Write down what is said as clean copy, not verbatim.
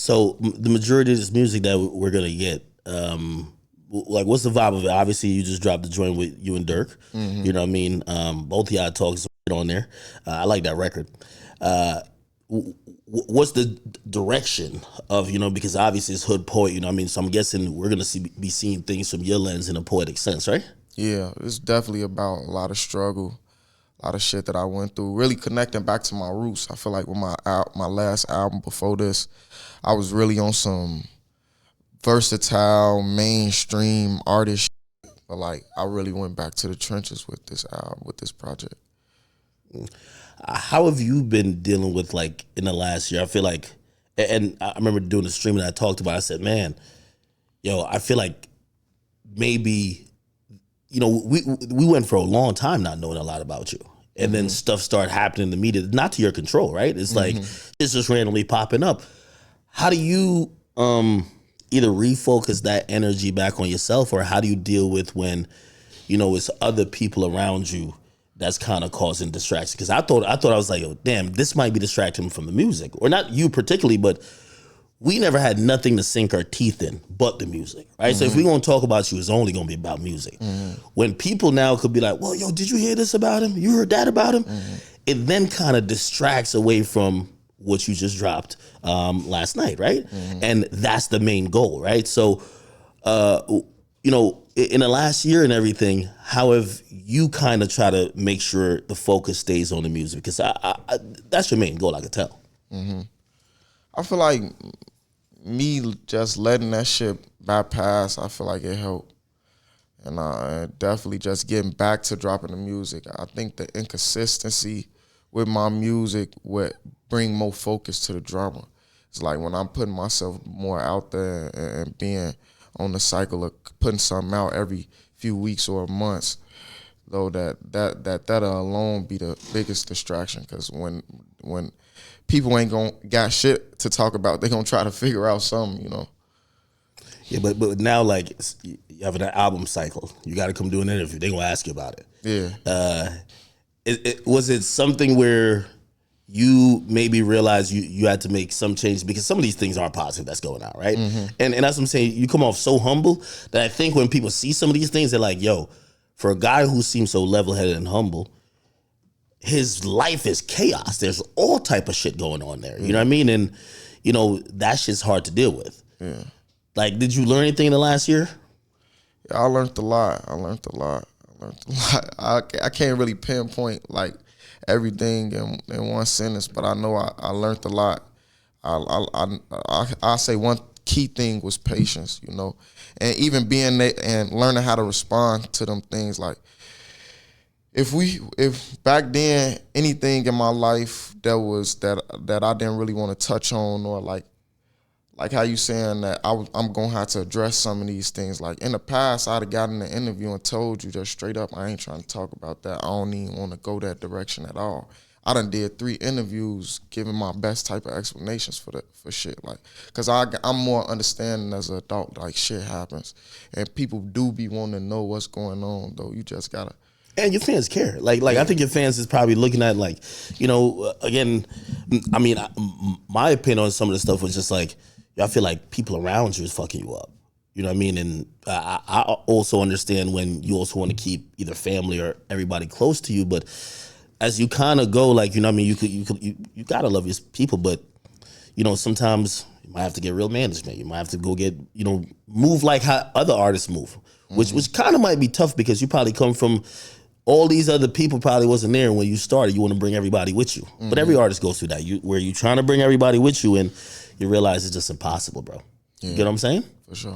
So the majority of this music that we're gonna get, like, what's the vibe of it? Obviously, you just dropped the joint with you and Dirk. You know what I mean? Both of y'all talking some shit on there. I like that record. What's the direction of, because obviously it's hood poet, you know what I mean? So I'm guessing we're gonna be seeing things from your lens in a poetic sense, right? Yeah, it's definitely about a lot of struggle, a lot of shit that I went through. Really connecting back to my roots. I feel like with my last album before this, I was really on some versatile mainstream artist shit, but like I really went back to the trenches with this album, with this project. How have you been dealing with, like, in the last year? I feel like, and I remember doing the stream and I talked about it, I said, man, I feel like maybe, we went for a long time not knowing a lot about you. And then stuff started happening in the media, not to your control, right? It's like, it's just randomly popping up. How do you either refocus that energy back on yourself, or how do you deal with when, it's other people around you that's kind of causing distraction? Because I thought I was like, oh, damn, this might be distracting from the music, or not you particularly, but we never had nothing to sink our teeth in but the music, right? So if we're gonna talk about you, it's only gonna be about music. When people now could be like, well, yo, did you hear this about him? You heard that about him? It then kind of distracts away from what you just dropped last night, right? And that's the main goal, right? So, in the last year and everything, how have you kind of try to make sure the focus stays on the music? Because that's your main goal, I could tell. I feel like me just letting that shit bypass, I feel like it helped. And definitely just getting back to dropping the music. I think the inconsistency with my music would bring more focus to the drama. It's like when I'm putting myself more out there and being on the cycle of putting something out every few weeks or months, though that alone be the biggest distraction. Because when people ain't got shit to talk about, they gonna try to figure out something, Yeah, but now, like, you have an album cycle. You got to come do an interview. They gonna ask you about it. Yeah. Was it something where you maybe realized you had to make some changes, because some of these things aren't positive that's going out, right? And that's what I'm saying. You come off so humble that I think when people see some of these things, they're like, yo, for a guy who seems so level-headed and humble, his life is chaos. There's all type of shit going on there. You know what I mean? And, that shit's hard to deal with. Yeah. Like, did you learn anything in the last year? Yeah, I learned a lot. I can't really pinpoint like everything in one sentence, but I know I learned a lot. I say one key thing was patience, and even being there and learning how to respond to them things. Like if back then anything in my life that I didn't really want to touch on, or like how you saying that I'm gonna have to address some of these things. Like in the past, I'd have gotten an interview and told you just straight up, I ain't trying to talk about that. I don't even want to go that direction at all. I done did 3 interviews giving my best type of explanations for shit. Like, cause I'm more understanding as an adult, like shit happens. And people do be wanting to know what's going on, though. You just gotta. And your fans care. Like I think your fans is probably looking at, like, again, I mean, my opinion on some of the stuff was just like, I feel like people around you is fucking you up. You know what I mean? And I also understand when you also want to keep either family or everybody close to you, but as you kind of go, like, you know what I mean, you gotta love your people, but sometimes you might have to get real management. You might have to go get, move like how other artists move, which kind of might be tough, because you probably come from all these other people probably wasn't there when you started. You want to bring everybody with you, but every artist goes through that. Where you trying to bring everybody with you, and you realize it's just impossible, bro. You get what I'm saying? For sure.